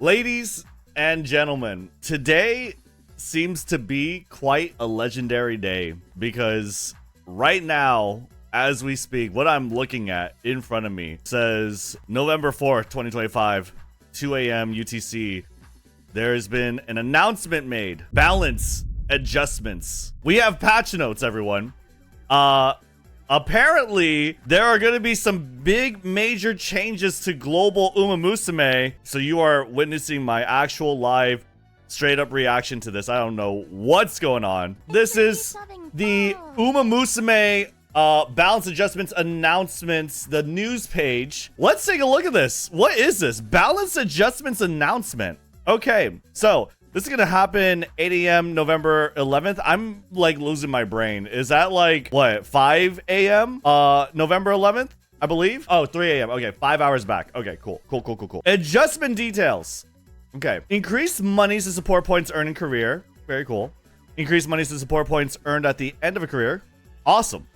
Ladies and gentlemen, today seems to be quite a legendary day because right now, as we speak, what I'm looking at in front of me says November 4th, 2025, 2 a.m. UTC. There's been an announcement made. Balance adjustments. We have patch notes, everyone. Apparently, there are going to be some big major changes to global Umamusume. So you are witnessing my actual live straight up reaction to this. I don't know what's going on. This is the Umamusume balance adjustments announcements, the news page. Let's take a look at this. What is this? Balance adjustments announcement. Okay, so this is gonna happen 8 a.m. November 11th. I'm like losing my brain. Is that like what, 5 a.m. November 11th, I believe? Oh, 3 a.m. Okay, 5 hours back. Okay, cool. Adjustment details. Okay, increased monies to support points earned in career. Very cool. Increased monies to support points earned at the end of a career. Awesome.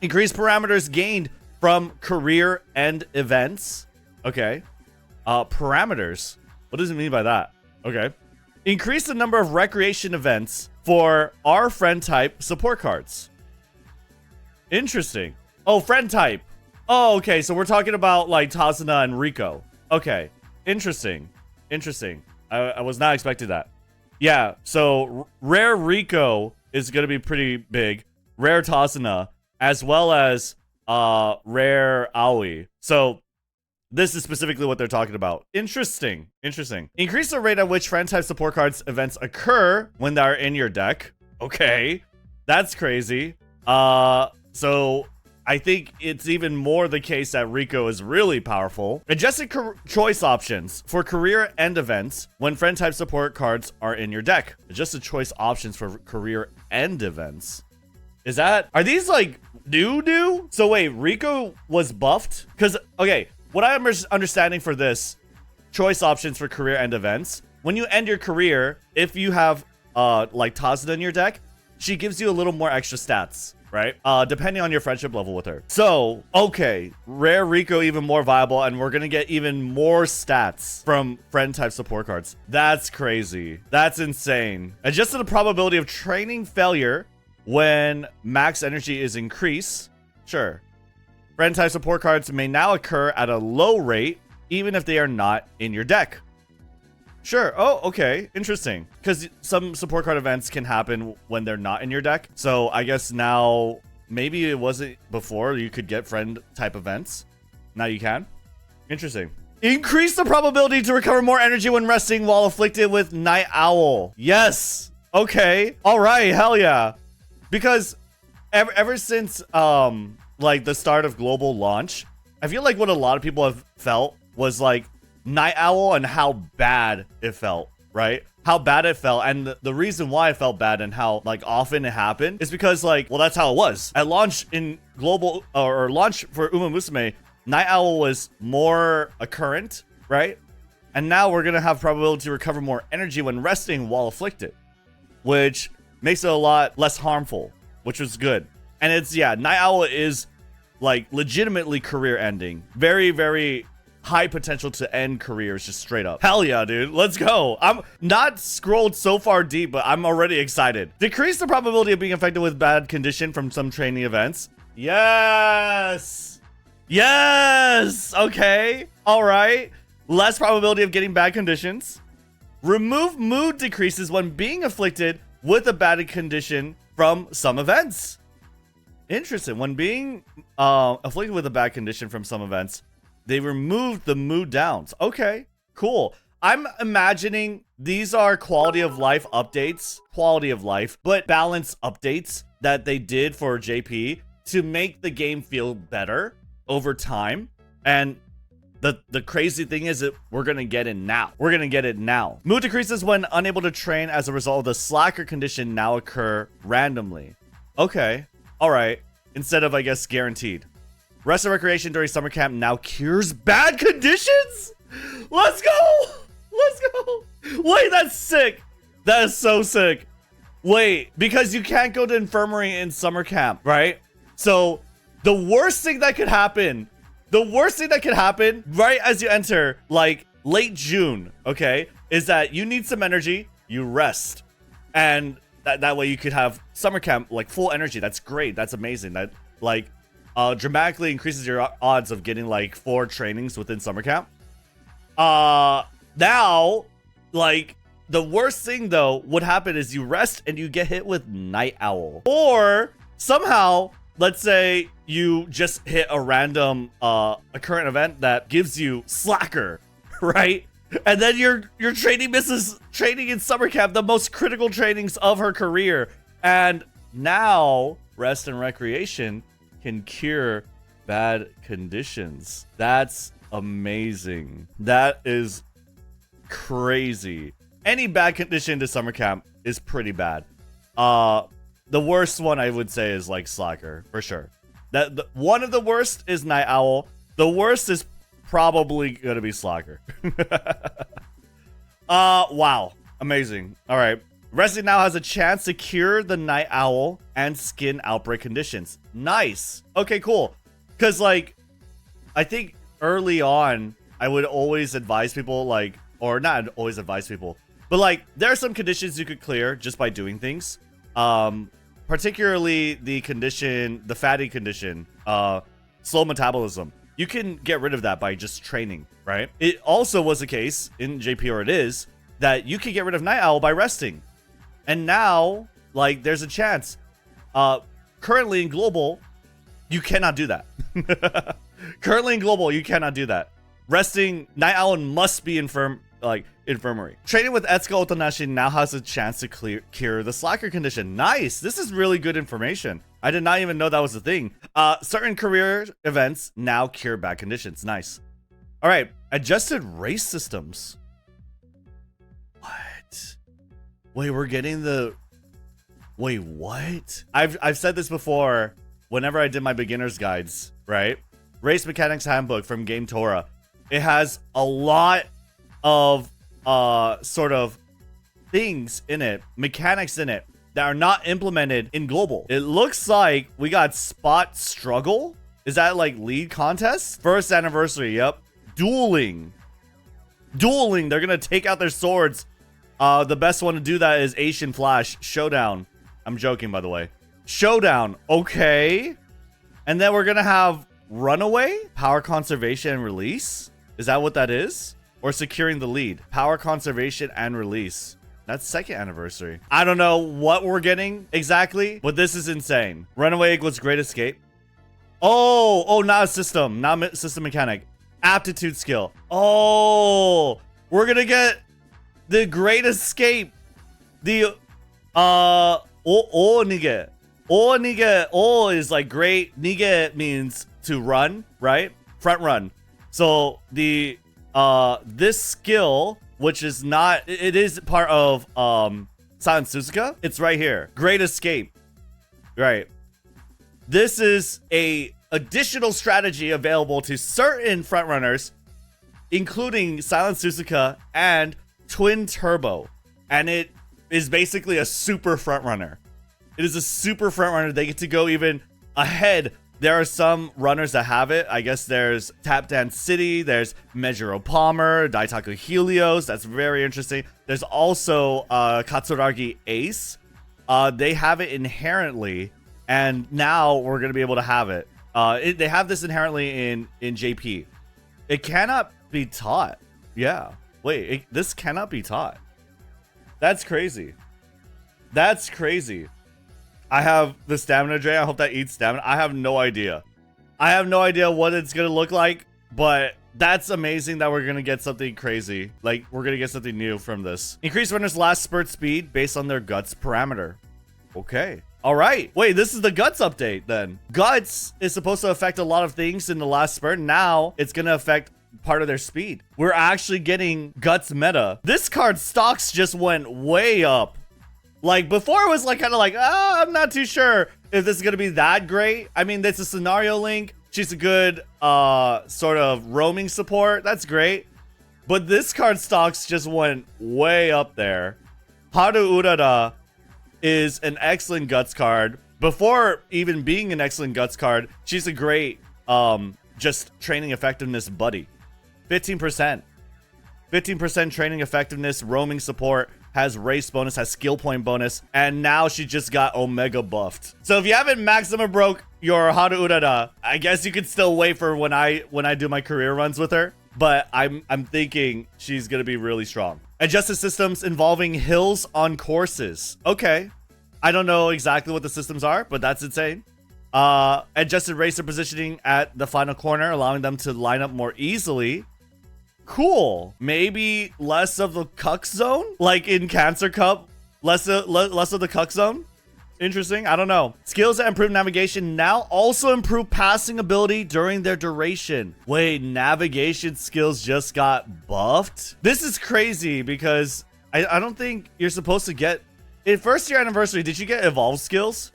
Increased parameters gained from career end events. Okay. Parameters. What does it mean by that? Okay. Increase the number of recreation events for our friend type support cards. Interesting. Oh, friend type. Oh, okay. So we're talking about like Tazuna and Rico. Okay. Interesting. I was not expecting that. Yeah. So rare Rico is going to be pretty big. Rare Tazuna, as well as rare Aoi. So this is specifically what they're talking about. Interesting. Increase the rate at which friend type support cards events occur when they are in your deck. Okay, that's crazy. So I think it's even more the case that Rico is really powerful. Adjusted choice options for career end events when friend type support cards are in your deck. Adjusted choice options for career end events. Are these like new? So wait, Rico was buffed? Because, okay, what I'm understanding for this, choice options for career end events, when you end your career, if you have like Tazuna in your deck, she gives you a little more extra stats, right? Depending on your friendship level with her. So, okay, rare Rico even more viable, and we're gonna get even more stats from friend type support cards. That's crazy. That's insane. Adjusted the probability of training failure when max energy is increased. Sure. Friend type support cards may now occur at a low rate, even if they are not in your deck. Sure. Oh, okay. Interesting. Because some support card events can happen when they're not in your deck. So I guess now, maybe it wasn't before you could get friend type events. Now you can. Interesting. Increase the probability to recover more energy when resting while afflicted with Night Owl. Yes. Okay. All right. Hell yeah. Because ever since like the start of global launch, I feel like what a lot of people have felt was like Night Owl and how bad it felt, right? How bad it felt, and the reason why it felt bad and how like often it happened is because like, well, that's how it was at launch in global or launch for Umamusume. Night Owl was more occurrent, right? And now we're gonna have probability to recover more energy when resting while afflicted, which makes it a lot less harmful, which was good. And it's, yeah, Night Owl is like legitimately career ending. Very, very high potential to end careers, just straight up. Hell yeah, dude. Let's go. I'm not scrolled so far deep, but I'm already excited. Decrease the probability of being affected with bad condition from some training events. Yes. Okay. All right. Less probability of getting bad conditions. Remove mood decreases when being afflicted with a bad condition from some events. Interesting. When being afflicted with a bad condition from some events, they removed the mood downs. Okay, cool. I'm imagining these are quality of life updates, but balance updates that they did for JP to make the game feel better over time. And the crazy thing is that we're gonna get it now. Mood decreases when unable to train as a result of the slacker condition now occur randomly. Okay. All right. Instead of, I guess, guaranteed. Rest and recreation during summer camp now cures bad conditions? Let's go. Wait, that's sick. That is so sick. Wait, because you can't go to infirmary in summer camp, right? So the worst thing that could happen right as you enter, like late June, okay, is that you need some energy, you rest. And that way you could have summer camp, like full energy. That's great. That's amazing. That like dramatically increases your odds of getting like 4 trainings within summer camp. Now, like, the worst thing though would happen is you rest and you get hit with Night Owl. Or somehow, let's say you just hit a random a current event that gives you Slacker, right? And then your training misses training in summer camp, the most critical trainings of her career. And now rest and recreation can cure bad conditions. That's amazing. That is crazy. Any bad condition to summer camp is pretty bad. The worst one I would say is like Slacker, for sure. One of the worst is Night Owl. The worst is probably gonna be Slacker. Wow, amazing. All right, resting now has a chance to cure the Night Owl and skin outbreak conditions. Nice. Okay, cool. Because like, I think early on I would always advise people like, or not always advise people, but like there are some conditions you could clear just by doing things. Particularly the condition, the fatty condition, slow metabolism. You can get rid of that by just training, right? It also was the case in JP, or it is, that you can get rid of Night Owl by resting. And now, like, there's a chance. Currently in Global, you cannot do that. Currently in Global, you cannot do that. Resting, Night Owl must be infirmary. Training with Etsuka Otonashi now has a chance to cure the Slacker condition. Nice. This is really good information. I did not even know that was a thing. Certain career events now cure bad conditions. Nice. All right. Adjusted race systems. What? Wait, we're getting the... Wait, what? I've said this before whenever I did my beginner's guides, right? Race Mechanics Handbook from Game Torah. It has a lot of sort of things in it, mechanics in it, that are not implemented in Global. It looks like we got Spot Struggle. Is that like lead contest? First anniversary, yep. Dueling. They're gonna take out their swords. The best one to do that is Asian Flash Showdown. I'm joking, by the way. Showdown, okay. And then we're gonna have Runaway, Power Conservation and Release. Is that what that is? Or Securing the Lead, Power Conservation and Release. That's second anniversary. I don't know what we're getting exactly, but this is insane. Runaway equals Great Escape. Oh, not a system, not system mechanic. Aptitude skill. Oh, we're gonna get the Great Escape. The nige. O is like great. Nige means to run, right? Front run. So the this skill, which is not, it is part of Silent Suzuka. It's right here. Great Escape. Right. This is a additional strategy available to certain frontrunners, including Silent Suzuka and Twin Turbo. And it is basically a super frontrunner. It is a super frontrunner. They get to go even ahead. There are some runners that have it. I guess there's Tap Dance City. There's Mejiro Palmer, Daitaku Helios. That's very interesting. There's also Katsuragi Ace. They have it inherently, and now we're going to be able to have it. They have this inherently in JP. It cannot be taught. Yeah. Wait, this cannot be taught. That's crazy. That's crazy. I have the stamina drain. I hope that eats stamina. I have no idea. I have no idea what it's going to look like, but that's amazing that we're going to get something crazy. Like, we're going to get something new from this. Increase runners' last spurt speed based on their guts parameter. Okay. All right. Wait, this is the guts update then. Guts is supposed to affect a lot of things in the last spurt. Now it's going to affect part of their speed. We're actually getting guts meta. This card's stocks just went way up. Like, before it was like kind of like, I'm not too sure if this is going to be that great. I mean, it's a scenario link. She's a good sort of roaming support. That's great. But this card stocks just went way up there. Haru Urara is an excellent guts card. Before even being an excellent guts card, she's a great just training effectiveness buddy. 15%. 15% training effectiveness, roaming support, has race bonus, has skill point bonus, and now she just got Omega buffed. So if you haven't maximum broke your Haru Urara, I guess you could still wait for when I do my career runs with her. But I'm thinking she's gonna be really strong. Adjusted systems involving hills on courses. Okay. I don't know exactly what the systems are, but that's insane. Adjusted racer positioning at the final corner, allowing them to line up more easily. Cool. Maybe less of the cuck zone, like in Cancer Cup. Less of the cuck zone. Interesting. I don't know. Skills that improve navigation now also improve passing ability during their duration. Wait, navigation skills just got buffed? This is crazy because I don't think you're supposed to get... In first year anniversary, did you get evolved skills?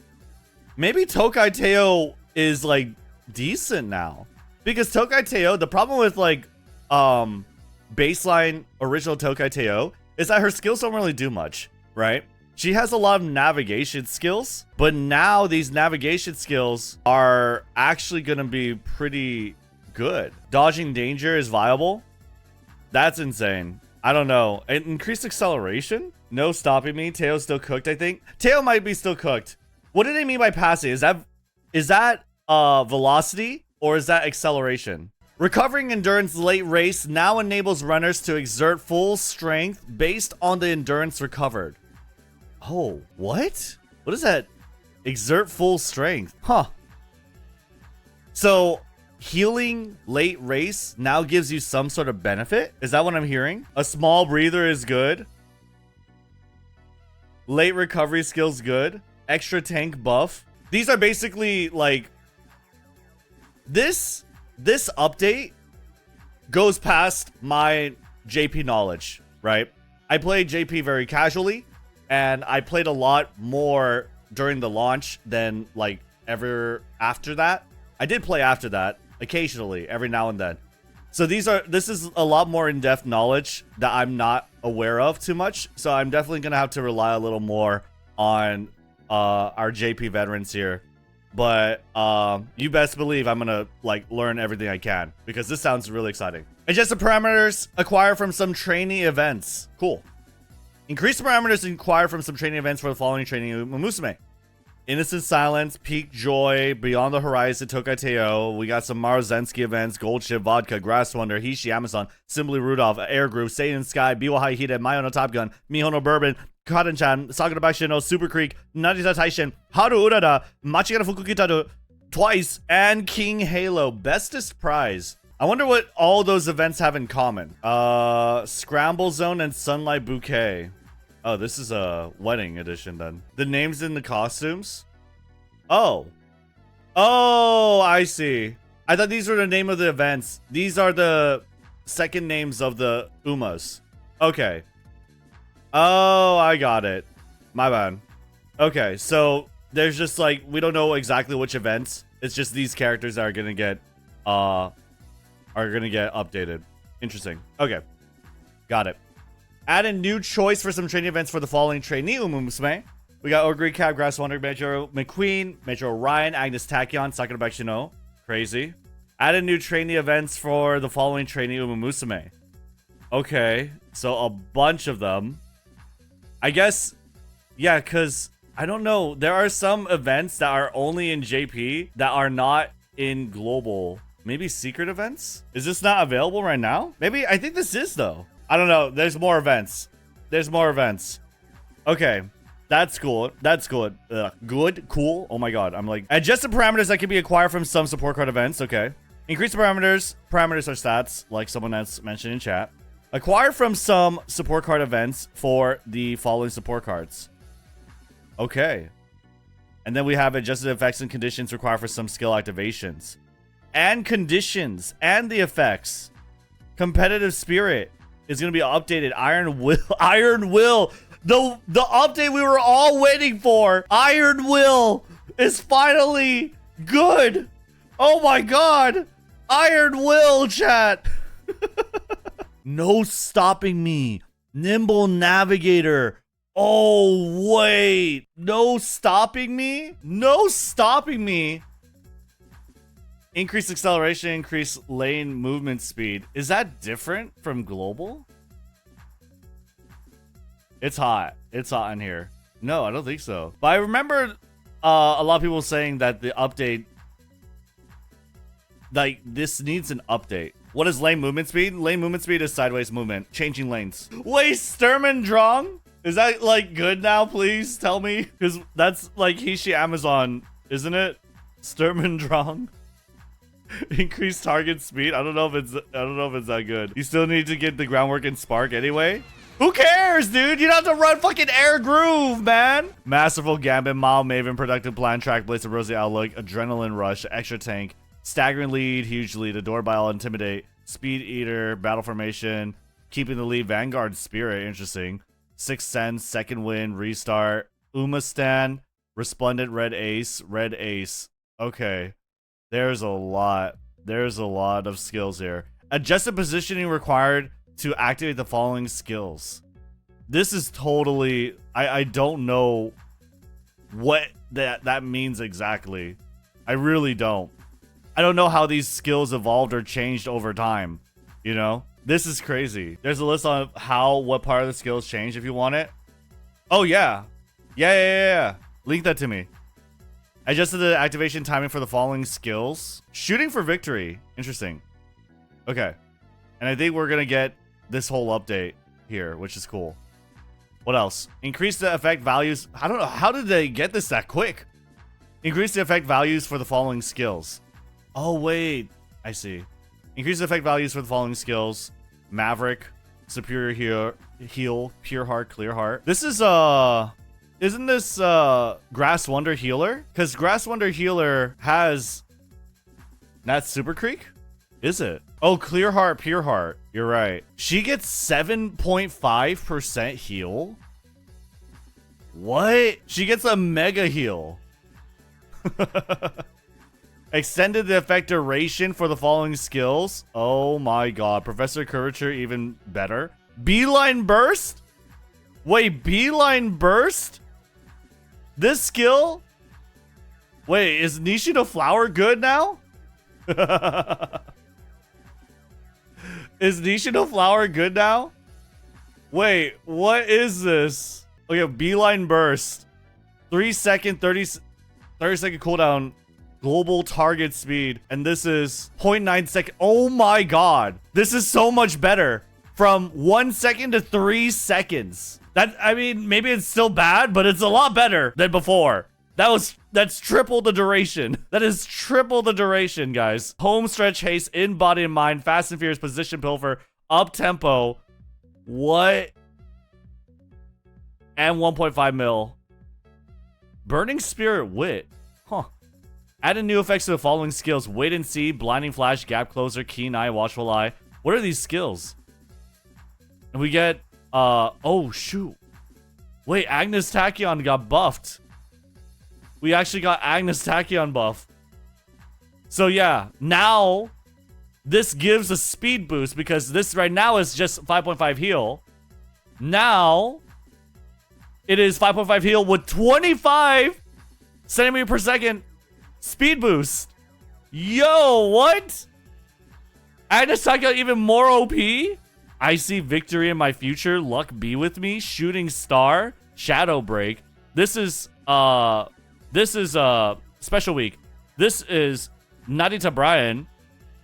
Maybe Tokai Teo is like decent now. Because Tokai Teo, the problem with like baseline original Tokai Teo is that her skills don't really do much, right? She has a lot of navigation skills, but now these navigation skills are actually going to be pretty good. Dodging danger is viable. That's insane. I don't know. Increased acceleration? No stopping me. Teo's still cooked, I think. Teo might be still cooked. What do they mean by passing? Is that velocity or is that acceleration? Recovering endurance late race now enables runners to exert full strength based on the endurance recovered. Oh, what? What is that? Exert full strength. Huh. So, healing late race now gives you some sort of benefit? Is that what I'm hearing? A small breather is good. Late recovery skills good. Extra tank buff. These are basically like... This update goes past my JP knowledge, right? I played JP very casually. And I played a lot more during the launch than like ever after that. I did play after that occasionally, every now and then. So this is a lot more in-depth knowledge that I'm not aware of too much. So I'm definitely gonna have to rely a little more on our JP veterans here. But you best believe I'm gonna like learn everything I can because this sounds really exciting. Adjusted parameters acquire from some trainee events. Cool. Increase the parameters acquired from some training events for the following training Umamusume. Innocent Silence, Peak Joy, Beyond the Horizon, Tokai Teo. We got some Maruzensky events, Gold Ship, Vodka, Grass Wonder, Hishi, Amazon, Simply Rudolph, Air Groove, Satan Sky, Biwa Hide, Mayo no Top Gun, Mihono Bourbon, Cotton-chan, Sakura Bakshino, Super Creek, Narita Taishin, Haru Urara, Machigata Fukukitaru, twice, and King Halo. Bestest prize. I wonder what all those events have in common. Scramble Zone and Sunlight Bouquet. Oh, this is a wedding edition then. The names in the costumes? Oh. Oh, I see. I thought these were the name of the events. These are the second names of the Umas. Okay. Oh, I got it. My bad. Okay, so there's just like, we don't know exactly which events. It's just these characters that are gonna get updated. Interesting. Okay. Got it. Add a new choice for some training events for the following trainee Umamusume. We got Ogre Cab, Grass Wonder, Metro McQueen, Metro Ryan, Agnes Tachyon, Sakura Bakshino. Crazy. Add a new trainee events for the following trainee Umamusume. Okay. So a bunch of them. I guess, yeah, because I don't know. There are some events that are only in JP that are not in global. Maybe secret events? Is this not available right now? Maybe, I think this is though. I don't know. There's more events. There's more events. Okay. That's cool. That's good. Good. Cool. Oh my god. I'm like... Adjusted parameters that can be acquired from some support card events. Okay. Increase the parameters. Parameters are stats, like someone that's mentioned in chat. Acquire from some support card events for the following support cards. Okay. And then we have adjusted effects and conditions required for some skill activations. And conditions. And the effects. Competitive Spirit is going to be updated. Iron Will. Iron Will. The update we were all waiting for. Iron Will is finally good. Oh my god. Iron Will, chat. No stopping me. Nimble Navigator. Oh, wait. No stopping me? No stopping me. Increased acceleration, increased lane movement speed. Is that different from global? It's hot. It's hot in here. No, I don't think so. But I remember a lot of people saying that the update, like, this needs an update. What is lane movement speed? Lane movement speed is sideways movement. Changing lanes. Wait, Sturmendrong? Is that, like, good now, please? Tell me. Because that's, like, Hishi Amazon, isn't it? Sturmendrong? Increase target speed? I don't know if it's that good. You still need to get the groundwork in Spark anyway? Who cares, dude? You don't have to run fucking Air Groove, man. Masterful Gambit, Mild Maven, Productive Plan, Track, Blaze of Rosy Outlook, Adrenaline Rush, Extra Tank, Staggering Lead, Huge Lead, Adore Bile, Intimidate, Speed Eater, Battle Formation, Keeping the Lead, Vanguard Spirit, interesting. Sixth Sense, Second Wind, Restart, Umastan, Resplendent Red Ace, Red Ace. Okay. There's a lot. There's a lot of skills here. Adjusted positioning required to activate the following skills. This is totally... I don't know what that means exactly. I really don't. I don't know how these skills evolved or changed over time. You know? This is crazy. There's a list on what part of the skills changed if you want it. Oh, yeah. Yeah. Link that to me. Adjusted the activation timing for the following skills. Shooting for victory. Interesting. Okay. And I think we're going to get this whole update here, which is cool. What else? Increase the effect values. I don't know. How did they get this that quick? Increase the effect values for the following skills. Oh, wait. I see. Increase the effect values for the following skills. Maverick, Superior Heal, Pure Heart, Clear Heart. This is, isn't this, Grass Wonder Healer? Because Grass Wonder Healer has... Not Super Creek? Is it? Oh, Clear Heart, Pure Heart. You're right. She gets 7.5% heal? What? She gets a mega heal. Extended the effect duration for the following skills. Oh my god. Professor Curvature even better. Beeline Burst? Wait, Beeline Burst? This skill? Wait, is Nishino Flower good now? Is Nishino Flower good now? Wait, what is this? Okay, Beeline Burst. 3 second, 30 second cooldown. Global target speed. And this is 0.9 second. Oh my god. This is so much better. From 1 second to 3 seconds. That, I mean, maybe it's still bad, but it's a lot better than before. That's triple the duration. That is triple the duration, guys. Home stretch haste, in body and mind, fast and furious, position pilfer, up tempo. What? And 1.5 mil. Burning Spirit Wit. Huh. Adding new effects to the following skills. Wait and see, blinding flash, gap closer, keen eye, watchful eye. What are these skills? And we get, oh shoot. Wait, Agnes Tachyon got buffed. We actually got Agnes Tachyon buff. So yeah, now this gives a speed boost because this right now is just 5.5 heal. Now it is 5.5 heal with 25 centimeter per second speed boost. Yo, what? Agnes Tachyon even more OP? I see victory in my future. Luck be with me. Shooting Star. Shadow Break. This is Special Week. This is Narita Brian.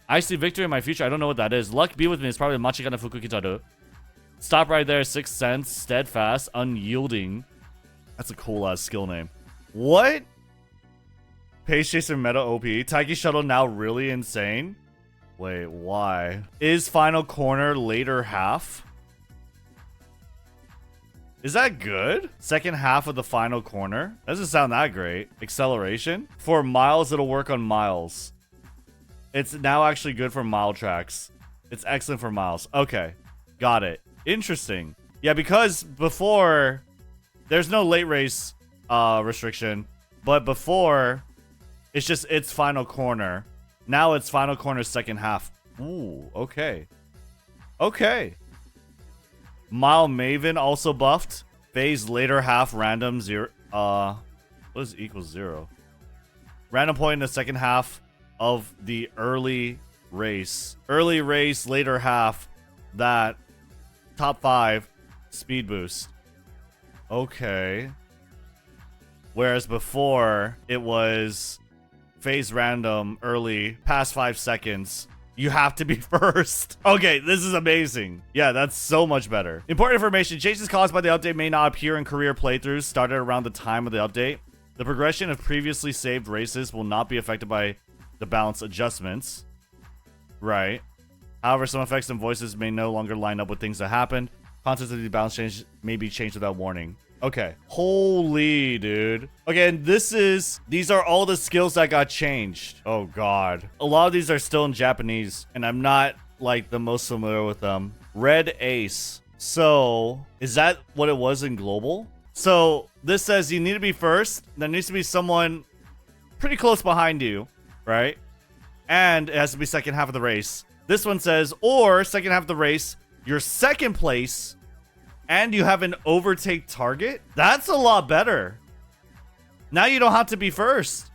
I see victory in my future. I don't know what that is. Luck be with me is probably Machikana Fukukitaru. Stop right there. Sixth Sense. Steadfast. Unyielding. That's a cool ass skill name. What? Pace Chaser Meta OP. Taiki Shuttle now really insane? Wait, why? Is Final Corner later half? Is that good? Second half of the Final Corner? Doesn't sound that great. Acceleration? For miles, it'll work on miles. It's now actually good for mile tracks. It's excellent for miles. Okay. Got it. Interesting. Yeah, because before, there's no late race restriction. But before, it's Final Corner. Now it's Final Corner second half. Ooh, okay. Okay. Mile Maven also buffed. Phase later half random 0. What is equals 0? Random point in the second half of the early race. Early race, later half. That top 5 speed boost. Okay. Whereas before, it was phase random early, past 5 seconds. You have to be first. Okay, this is amazing. Yeah, that's so much better. Important information. Changes caused by the update may not appear in career playthroughs started around the time of the update. The progression of previously saved races will not be affected by the balance adjustments. Right. However, some effects and voices may no longer line up with things that happened. Content of the balance change may be changed without warning. Okay. Holy, dude. Okay, and these are all the skills that got changed. Oh, God. A lot of these are still in Japanese, and I'm not, like, the most familiar with them. Red Ace. So, is that what it was in global? So, this says you need to be first. There needs to be someone pretty close behind you, right? And it has to be second half of the race. This one says, or second half of the race, you're second place, and you have an overtake target? That's a lot better. Now you don't have to be first.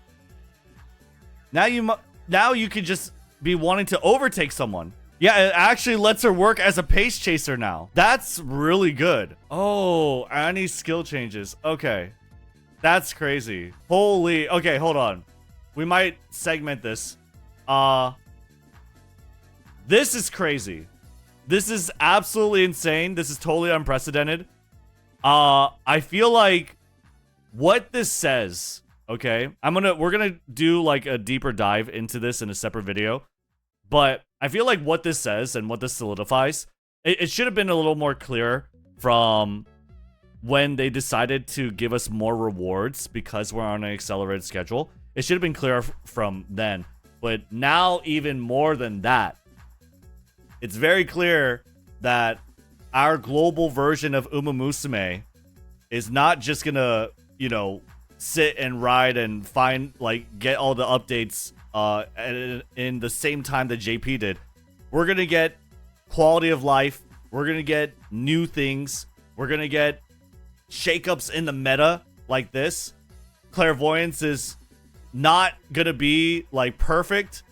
Now you could just be wanting to overtake someone. Yeah, it actually lets her work as a pace chaser now. That's really good. Oh, any skill changes. Okay. That's crazy. Holy. Okay, hold on. We might segment this. This is crazy. This is absolutely insane. This is totally unprecedented. I feel like what this says, okay? We're gonna do like a deeper dive into this in a separate video. But I feel like what this says and what this solidifies, it should have been a little more clear from when they decided to give us more rewards because we're on an accelerated schedule. It should have been clear from then. But now even more than that, it's very clear that our global version of Umamusume is not just gonna, you know, sit and ride and find, like, get all the updates in the same time that JP did. We're gonna get quality of life. We're gonna get new things. We're gonna get shakeups in the meta like this. Clairvoyance is not gonna be, like, perfect.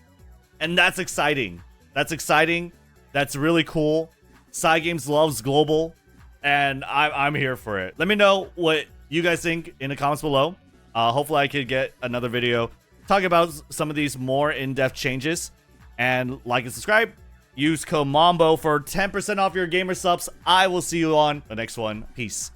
And that's exciting. That's exciting. That's really cool. Cygames loves global, and I'm here for it. Let me know what you guys think in the comments below. Hopefully I could get another video talking about some of these more in-depth changes. And like and subscribe. Use code MAMBO for 10% off your gamer subs. I will see you on the next one. Peace.